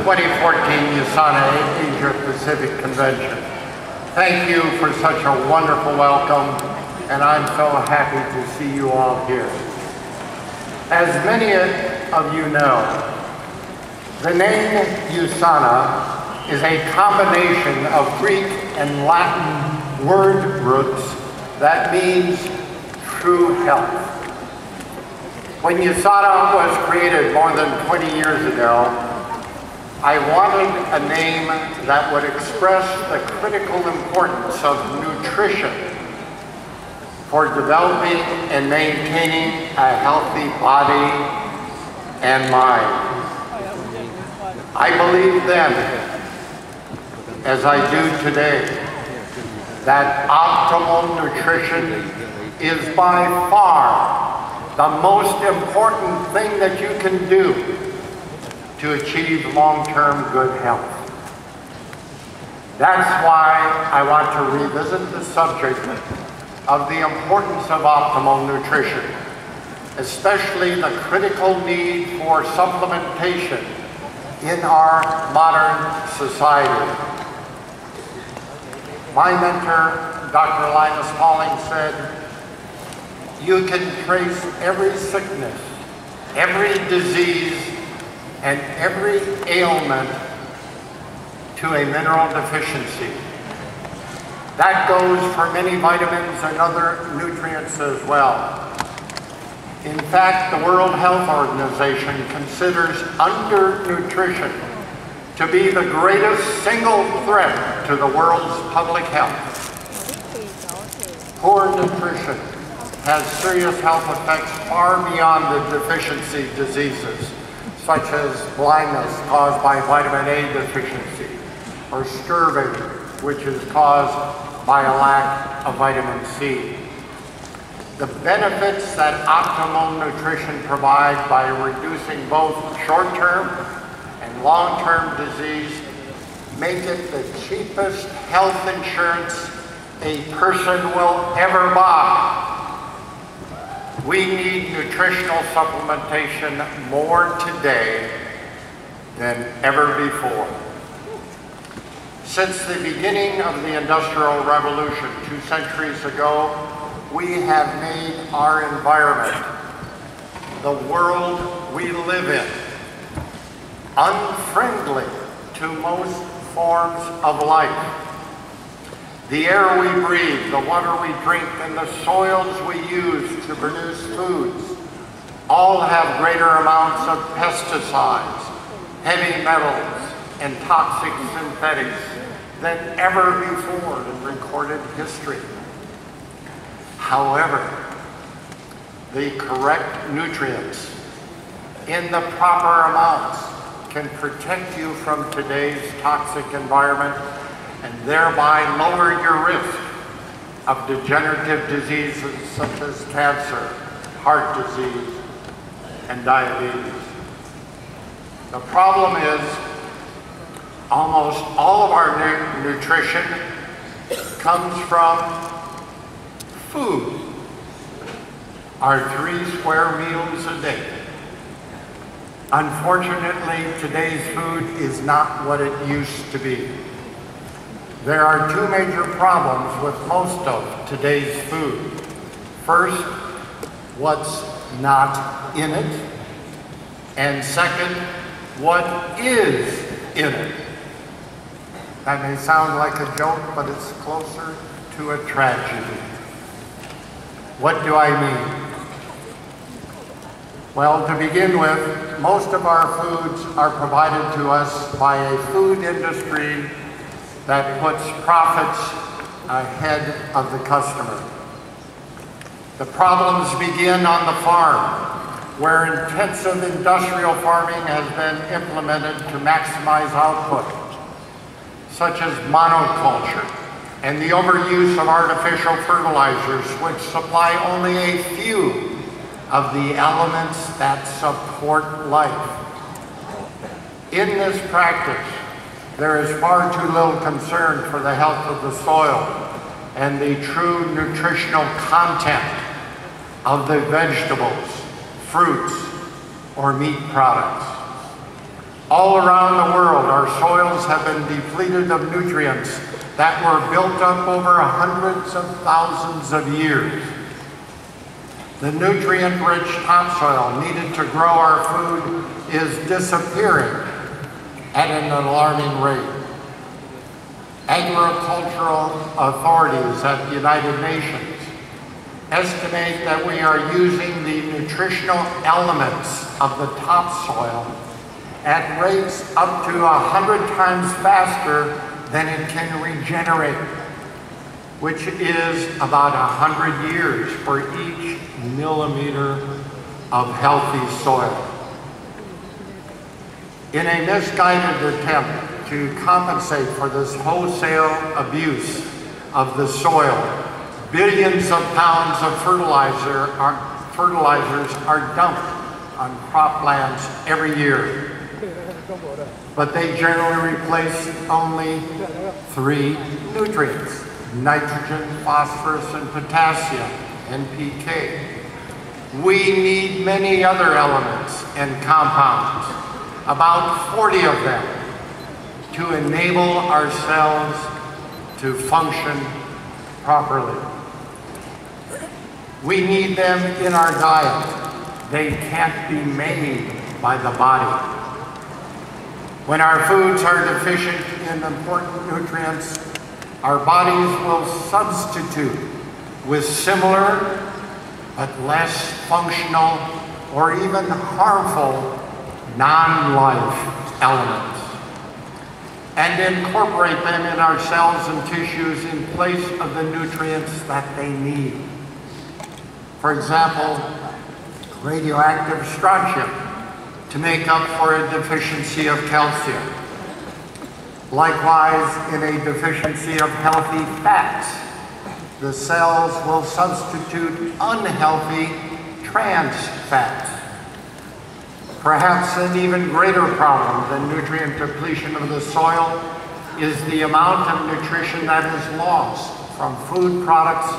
2014 USANA Asia Pacific Convention. Thank you for such a wonderful welcome, and I'm so happy to see you all here. As many of you know, the name USANA is a combination of Greek and Latin word roots that means true health. When USANA was created more than 20 years ago, I wanted a name that would express the critical importance of nutrition for developing and maintaining a healthy body and mind. I believed then, as I do today, that optimal nutrition is by far the most important thing that you can do to achieve long-term good health. That's why I want to revisit the subject of the importance of optimal nutrition, especially the critical need for supplementation in our modern society. My mentor, Dr. Linus Pauling, said, "You can trace every sickness, every disease, and every ailment to a mineral deficiency." That goes for many vitamins and other nutrients as well. In fact, the World Health Organization considers undernutrition to be the greatest single threat to the world's public health. Poor nutrition has serious health effects far beyond the deficiency diseases, such as blindness caused by vitamin A deficiency, or scurvy, which is caused by a lack of vitamin C. The benefits that optimal nutrition provides by reducing both short-term and long-term disease make it the cheapest health insurance a person will ever buy. We need nutritional supplementation more today than ever before. Since the beginning of the Industrial Revolution 2 centuries ago, we have made our environment, the world we live in, unfriendly to most forms of life. The air we breathe, the water we drink, and the soils we use to produce foods all have greater amounts of pesticides, heavy metals, and toxic synthetics than ever before in recorded history. However, the correct nutrients in the proper amounts can protect you from today's toxic environment and thereby lower your risk of degenerative diseases such as cancer, heart disease, and diabetes. The problem is almost all of our nutrition comes from food, our 3 square meals a day. Unfortunately, today's food is not what it used to be. There are 2 major problems with most of today's food. First, what's not in it, and second, what is in it. That may sound like a joke, but it's closer to a tragedy. What do I mean? Well, to begin with, most of our foods are provided to us by a food industry that puts profits ahead of the customer. The problems begin on the farm, where intensive industrial farming has been implemented to maximize output, such as monoculture and the overuse of artificial fertilizers, which supply only a few of the elements that support life. In this practice, there is far too little concern for the health of the soil and the true nutritional content of the vegetables, fruits, or meat products. All around the world, our soils have been depleted of nutrients that were built up over hundreds of thousands of years. The nutrient-rich topsoil needed to grow our food is disappearing at an alarming rate. Agricultural authorities at the United Nations estimate that we are using the nutritional elements of the topsoil at rates up to 100 times faster than it can regenerate, which is about 100 years for each millimeter of healthy soil. In a misguided attempt to compensate for this wholesale abuse of the soil, billions of pounds of fertilizers are dumped on croplands every year. But they generally replace only 3 nutrients: nitrogen, phosphorus, and potassium, NPK. We need many other elements and compounds, about 40 of them, to enable our cells to function properly. We need them in our diet. They can't be made by the body. When our foods are deficient in important nutrients, our bodies will substitute with similar but less functional or even harmful non-life elements and incorporate them in our cells and tissues in place of the nutrients that they need. For example, radioactive strontium to make up for a deficiency of calcium. Likewise, in a deficiency of healthy fats, the cells will substitute unhealthy trans fats. Perhaps an even greater problem than nutrient depletion of the soil is the amount of nutrition that is lost from food products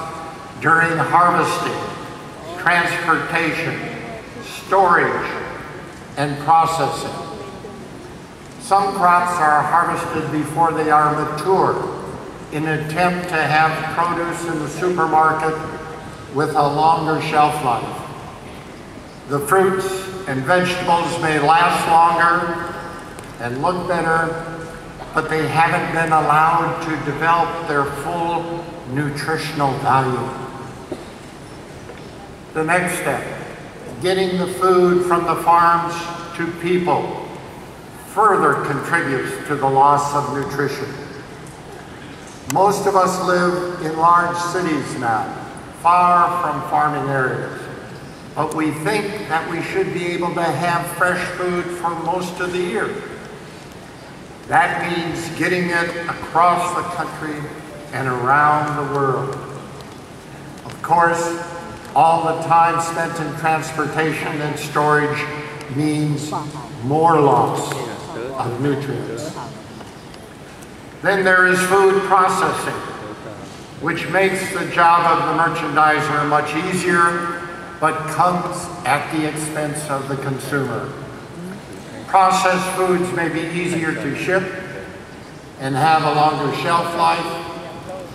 during harvesting, transportation, storage, and processing. Some crops are harvested before they are mature in an attempt to have produce in the supermarket with a longer shelf life. The fruits and vegetables may last longer and look better, but they haven't been allowed to develop their full nutritional value. The next step, getting the food from the farms to people, further contributes to the loss of nutrition. Most of us live in large cities now, far from farming areas, but we think that we should be able to have fresh food for most of the year. That means getting it across the country and around the world. Of course, all the time spent in transportation and storage means more loss of nutrients. Then there is food processing, which makes the job of the merchandiser much easier, but comes at the expense of the consumer. Processed foods may be easier to ship and have a longer shelf life,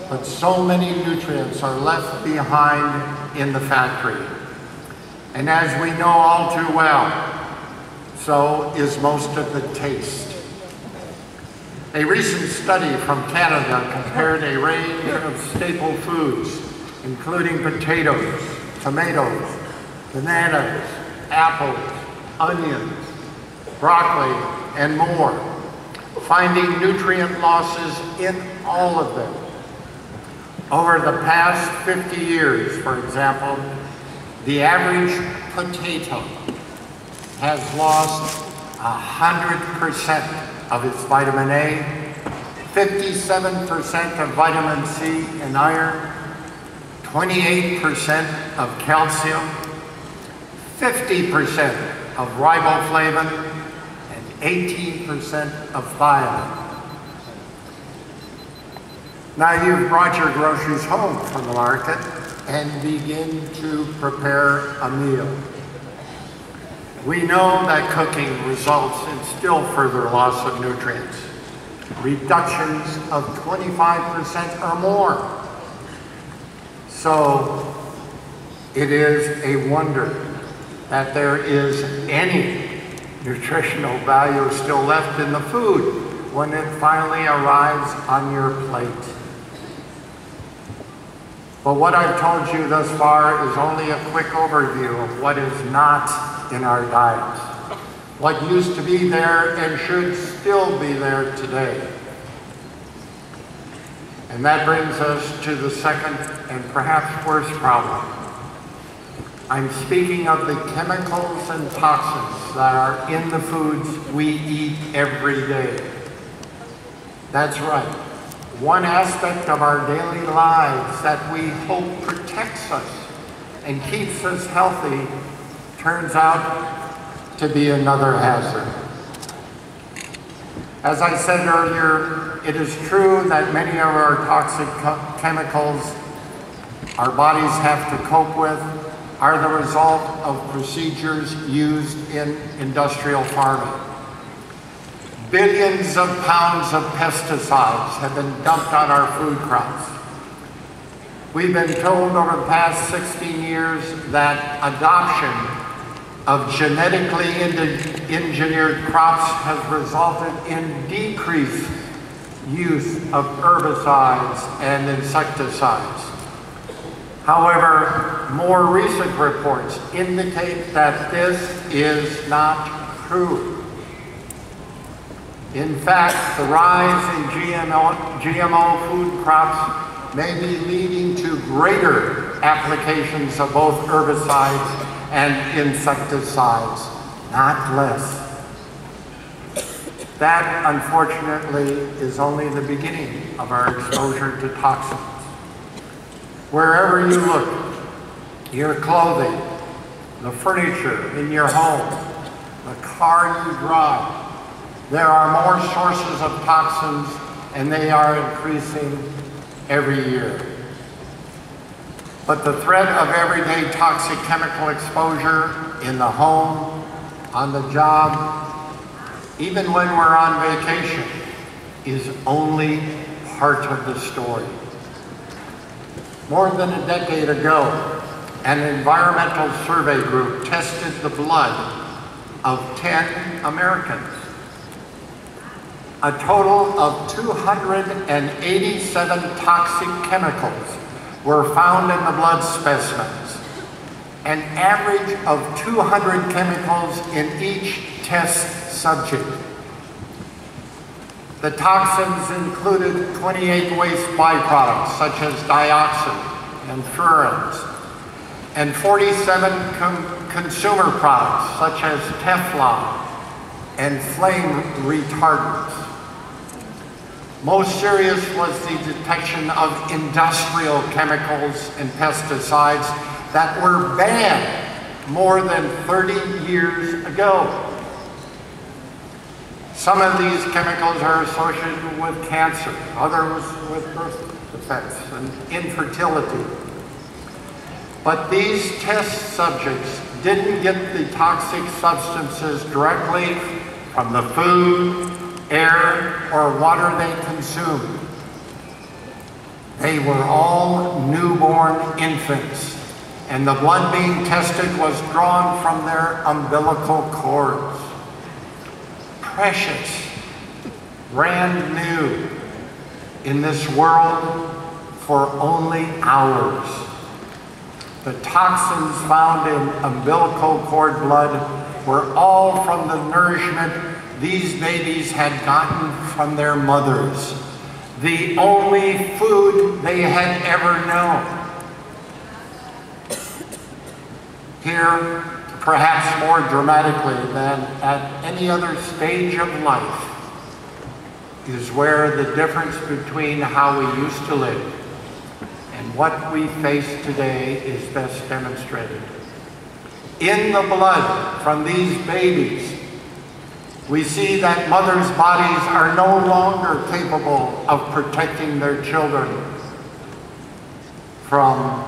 but so many nutrients are left behind in the factory. And as we know all too well, so is most of the taste. A recent study from Canada compared a range of staple foods, including potatoes, tomatoes, bananas, apples, onions, broccoli, and more, finding nutrient losses in all of them. Over the past 50 years, for example, the average potato has lost 100% of its vitamin A, 57% of vitamin C and iron, 28% of calcium, 50% of riboflavin, and 18% of thiamine. Now you've brought your groceries home from the market and begin to prepare a meal. We know that cooking results in still further loss of nutrients, reductions of 25% or more. So it is a wonder that there is any nutritional value still left in the food when it finally arrives on your plate. But what I've told you thus far is only a quick overview of what is not in our diets, what used to be there and should still be there today. And that brings us to the second and perhaps worst problem. I'm speaking of the chemicals and toxins that are in the foods we eat every day. That's right. One aspect of our daily lives that we hope protects us and keeps us healthy turns out to be another hazard. As I said earlier, it is true that many of our toxic chemicals our bodies have to cope with are the result of procedures used in industrial farming. Billions of pounds of pesticides have been dumped on our food crops. We've been told over the past 16 years that adoption of genetically engineered crops has resulted in decreased use of herbicides and insecticides. However, more recent reports indicate that this is not true. In fact, the rise in GMO food crops may be leading to greater applications of both herbicides and insecticides, not less. That, unfortunately, is only the beginning of our exposure to toxins. Wherever you look, your clothing, the furniture in your home, the car you drive, there are more sources of toxins, and they are increasing every year. But the threat of everyday toxic chemical exposure in the home, on the job, even when we're on vacation, is only part of the story. More than a decade ago, an environmental survey group tested the blood of 10 Americans. A total of 287 toxic chemicals were found in the blood specimens, an average of 200 chemicals in each test subject. The toxins included 28 waste byproducts such as dioxin and furans, and 47 consumer products such as Teflon and flame retardants. Most serious was the detection of industrial chemicals and pesticides that were banned more than 30 years ago. Some of these chemicals are associated with cancer, others with birth defects and infertility. But these test subjects didn't get the toxic substances directly from the food, air, or water they consumed. They were all newborn infants, and the blood being tested was drawn from their umbilical cords. Precious, brand new in this world for only hours. The toxins found in umbilical cord blood were all from the nourishment these babies had gotten from their mothers, the only food they had ever known. Here, perhaps more dramatically than at any other stage of life, is where the difference between how we used to live and what we face today is best demonstrated. In the blood from these babies, we see that mothers' bodies are no longer capable of protecting their children from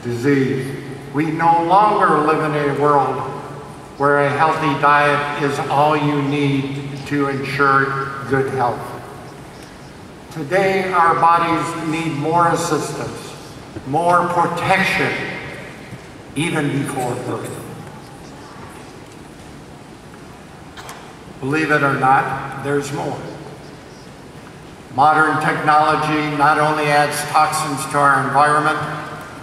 disease. We no longer live in a world where a healthy diet is all you need to ensure good health. Today, our bodies need more assistance, more protection, even before birth. Believe it or not, there's more. Modern technology not only adds toxins to our environment,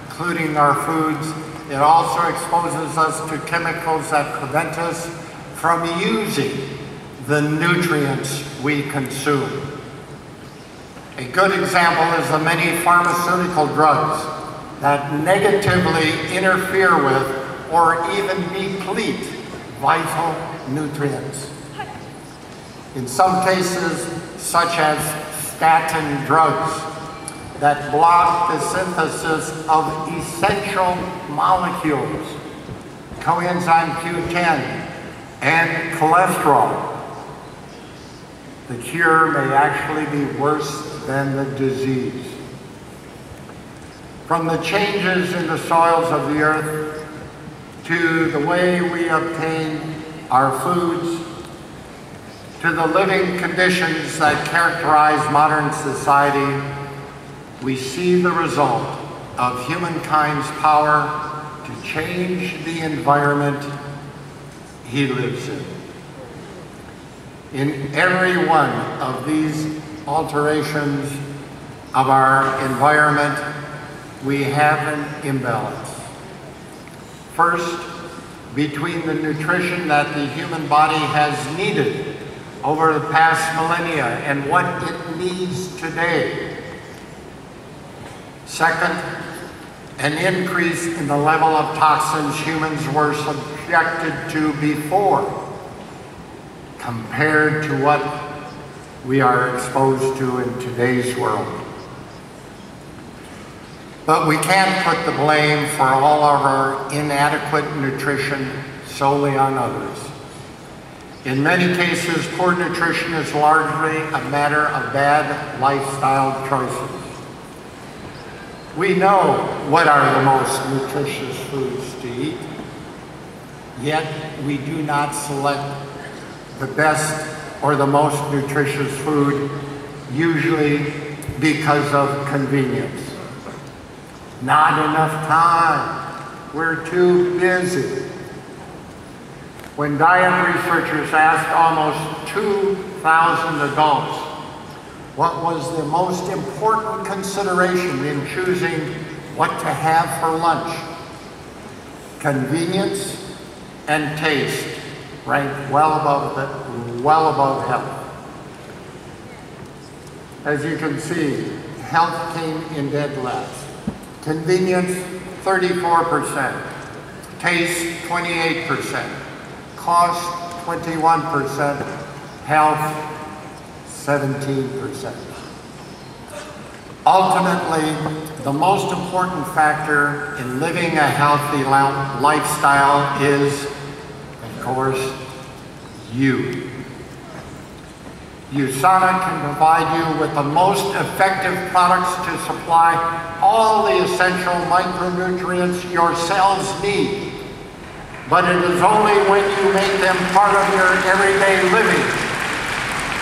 including our foods, it also exposes us to chemicals that prevent us from using the nutrients we consume. A good example is the many pharmaceutical drugs that negatively interfere with or even deplete vital nutrients. In some cases, such as statin drugs that block the synthesis of essential molecules, coenzyme Q10 and cholesterol, the cure may actually be worse than the disease. From the changes in the soils of the earth to the way we obtain our foods, to the living conditions that characterize modern society, we see the result of humankind's power to change the environment he lives in. In every one of these alterations of our environment, we have an imbalance. First, between the nutrition that the human body has needed over the past millennia and what it needs today. Second, an increase in the level of toxins humans were subjected to before compared to what we are exposed to in today's world. But we can't put the blame for all of our inadequate nutrition solely on others. In many cases, poor nutrition is largely a matter of bad lifestyle choices. We know what are the most nutritious foods to eat, yet we do not select the best or the most nutritious food, usually because of convenience. Not enough time. We're too busy. When diet researchers asked almost 2,000 adults what was the most important consideration in choosing what to have for lunch, convenience and taste ranked well above health. As you can see, health came in dead last. Convenience, 34%. Taste, 28%. Cost, 21%. Health, 17%. Ultimately, the most important factor in living a healthy lifestyle is, of course, you. USANA can provide you with the most effective products to supply all the essential micronutrients your cells need. But it is only when you make them part of your everyday living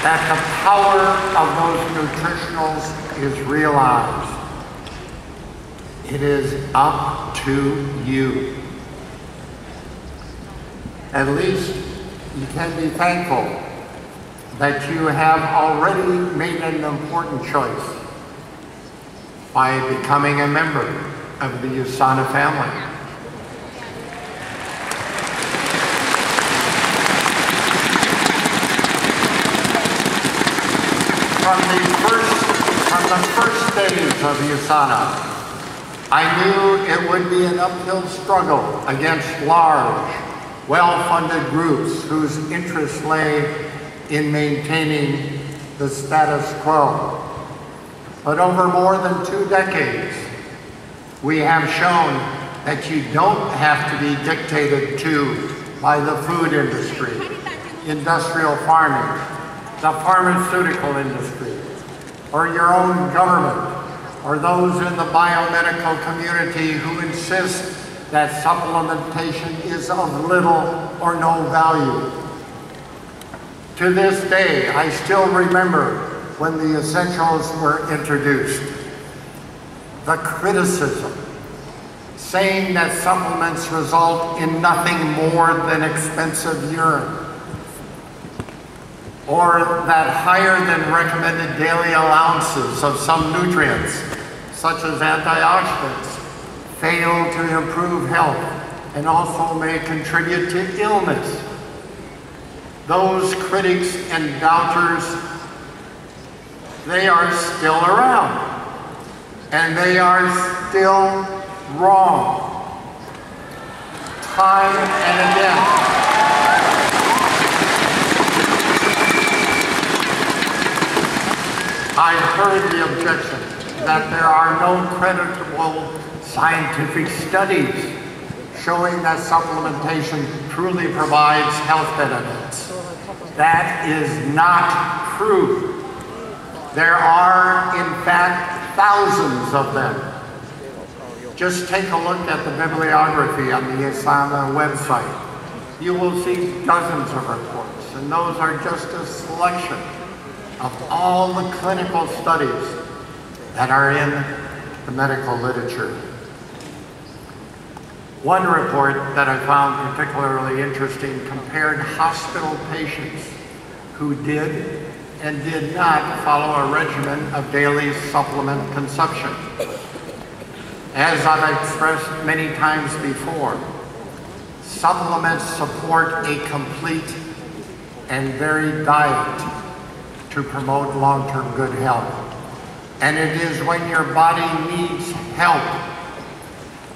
that the power of those nutritionals is realized. It is up to you. At least you can be thankful that you have already made an important choice by becoming a member of the USANA family. From the first days of USANA, I knew it would be an uphill struggle against large, well-funded groups whose interests lay in maintaining the status quo. But over more than 2 decades, we have shown that you don't have to be dictated to by the food industry, industrial farming, the pharmaceutical industry, or your own government, or those in the biomedical community who insist that supplementation is of little or no value. To this day, I still remember when the essentials were introduced. The criticism, saying that supplements result in nothing more than expensive urine, or that higher than recommended daily allowances of some nutrients, such as antioxidants, fail to improve health and also may contribute to illness. Those critics and doubters, they are still around, and they are still wrong, time and again. I've heard the objection that there are no credible scientific studies showing that supplementation truly provides health benefits. That is not true. There are, in fact, thousands of them. Just take a look at the bibliography on the USANA website. You will see dozens of reports, and those are just a selection of all the clinical studies that are in the medical literature. One report that I found particularly interesting compared hospital patients who did and did not follow a regimen of daily supplement consumption. As I've expressed many times before, supplements support a complete and varied diet to promote long-term good health. And it is when your body needs help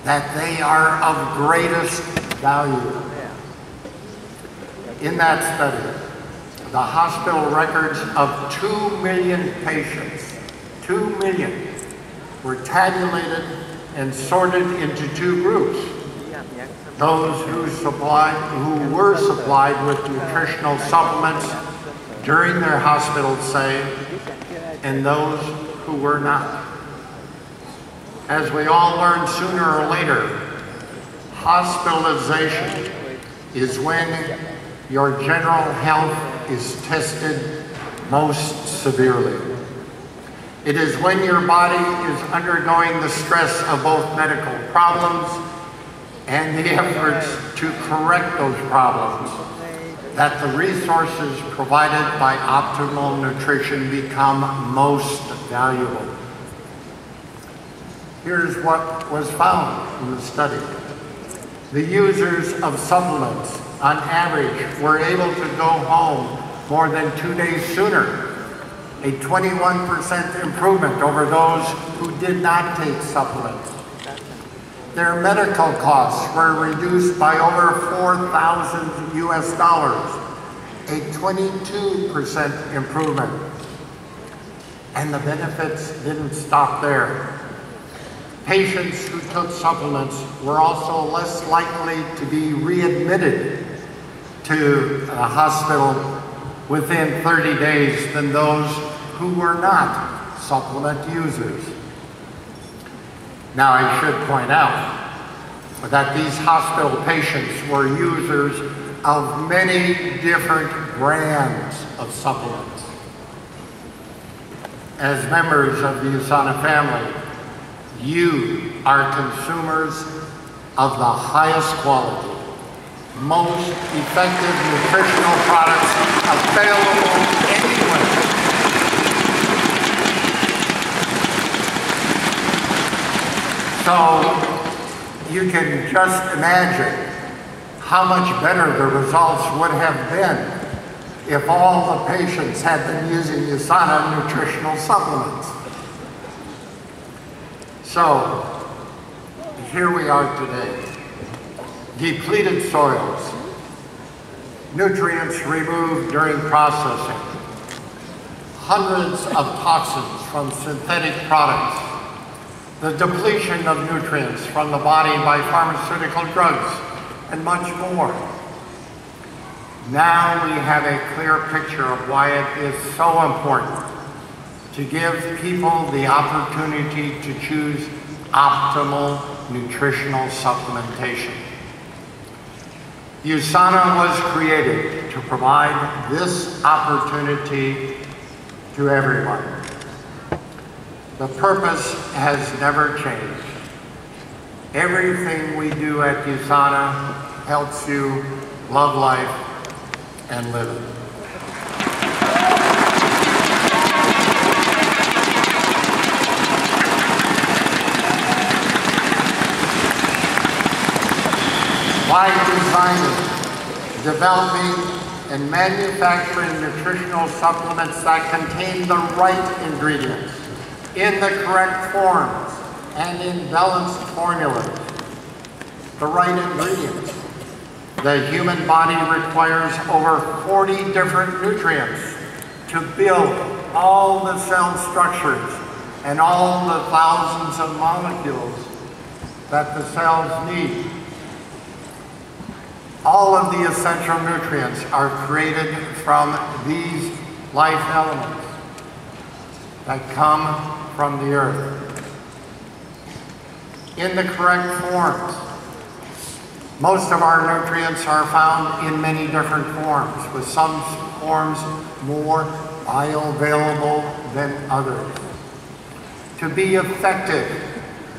that they are of greatest value. In that study, the hospital records of 2 million patients, 2 million, were tabulated and sorted into 2 groups. Those who were supplied with nutritional supplements during their hospital stay, and those who were not. As we all learn sooner or later, hospitalization is when your general health is tested most severely. It is when your body is undergoing the stress of both medical problems and the efforts to correct those problems that the resources provided by optimal nutrition become most valuable. Here's what was found in the study. The users of supplements, on average, were able to go home more than 2 days sooner, a 21% improvement over those who did not take supplements. Their medical costs were reduced by over $4,000 US, a 22% improvement. And the benefits didn't stop there. Patients who took supplements were also less likely to be readmitted to a hospital within 30 days than those who were not supplement users. Now, I should point out that these hospital patients were users of many different brands of supplements. As members of the USANA family, you are consumers of the highest quality, most effective nutritional products available anywhere. So you can just imagine how much better the results would have been if all the patients had been using USANA nutritional supplements. So here we are today. Depleted soils, nutrients removed during processing, hundreds of toxins from synthetic products, the depletion of nutrients from the body by pharmaceutical drugs, and much more. Now we have a clear picture of why it is so important to give people the opportunity to choose optimal nutritional supplementation. USANA was created to provide this opportunity to everyone. The purpose has never changed. Everything we do at USANA helps you love life and live it. By designing, developing, and manufacturing nutritional supplements that contain the right ingredients in the correct forms and in balanced formulas. The right ingredients. The human body requires over 40 different nutrients to build all the cell structures and all the thousands of molecules that the cells need. All of the essential nutrients are created from these life elements that come from the earth in the correct forms. Most of our nutrients are found in many different forms, with some forms more bioavailable than others. To be effective,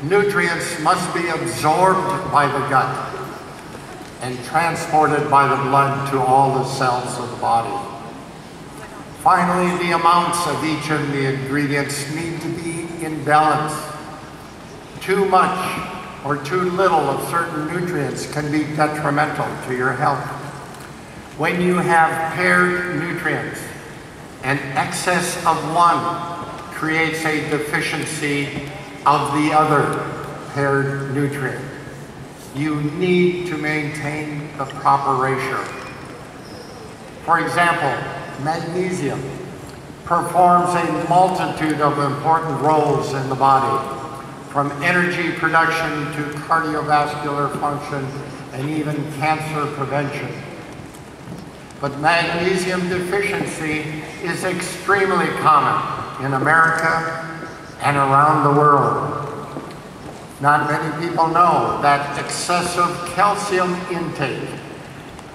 nutrients must be absorbed by the gut and transported by the blood to all the cells of the body. Finally, the amounts of each of the ingredients need to be in balance. Too much or too little of certain nutrients can be detrimental to your health. When you have paired nutrients, an excess of one creates a deficiency of the other paired nutrient. You need to maintain the proper ratio. For example, magnesium performs a multitude of important roles in the body, from energy production to cardiovascular function and even cancer prevention. But magnesium deficiency is extremely common in America and around the world. Not many people know that excessive calcium intake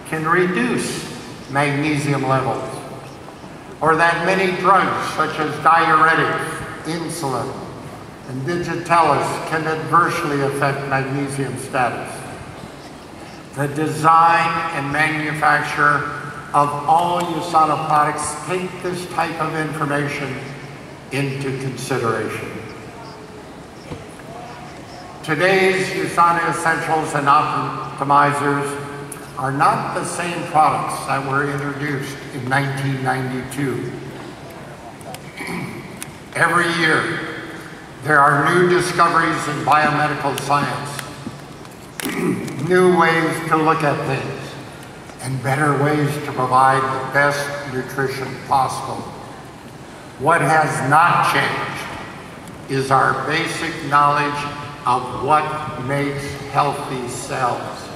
can reduce magnesium levels, or that many drugs such as diuretics, insulin, and digitalis can adversely affect magnesium status. The design and manufacture of all USANA products take this type of information into consideration. Today's USANA Essentials and Optimizers are not the same products that were introduced in 1992. Every year, there are new discoveries in biomedical science, new ways to look at things, and better ways to provide the best nutrition possible. What has not changed is our basic knowledge of what makes healthy cells.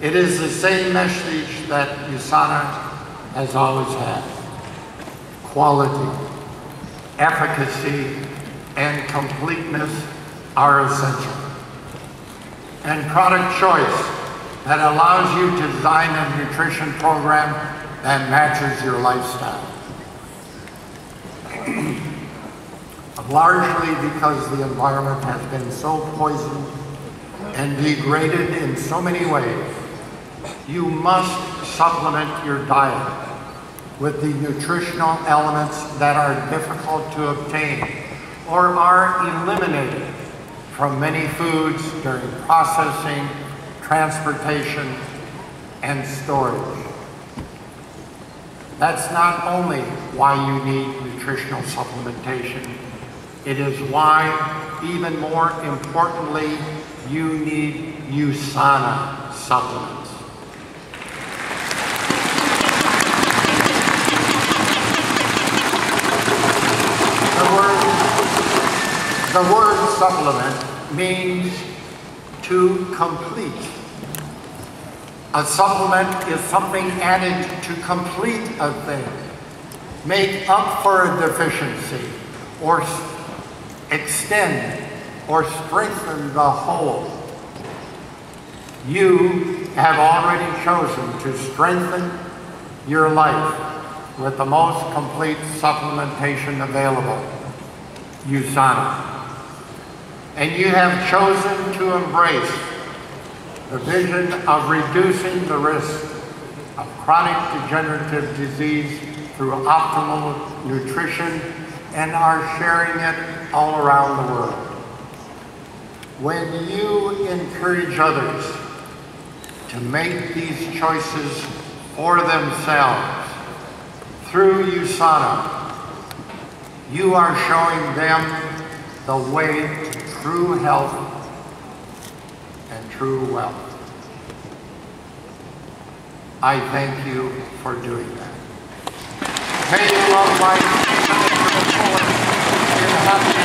It is the same message that USANA has always had. Quality, efficacy, and completeness are essential. And product choice that allows you to design a nutrition program that matches your lifestyle. Largely because the environment has been so poisoned and degraded in so many ways, you must supplement your diet with the nutritional elements that are difficult to obtain or are eliminated from many foods during processing, transportation, and storage. That's not only why you need nutritional supplementation, it is why, even more importantly, you need USANA supplements. The word supplement means to complete. A supplement is something added to complete a thing, make up for a deficiency, or extend or strengthen the whole. You have already chosen to strengthen your life with the most complete supplementation available, USANA. And you have chosen to embrace the vision of reducing the risk of chronic degenerative disease through optimal nutrition and are sharing it all around the world. When you encourage others to make these choices for themselves through USANA, you are showing them the way to true health and true wealth. I thank you for doing that. May you love life and happy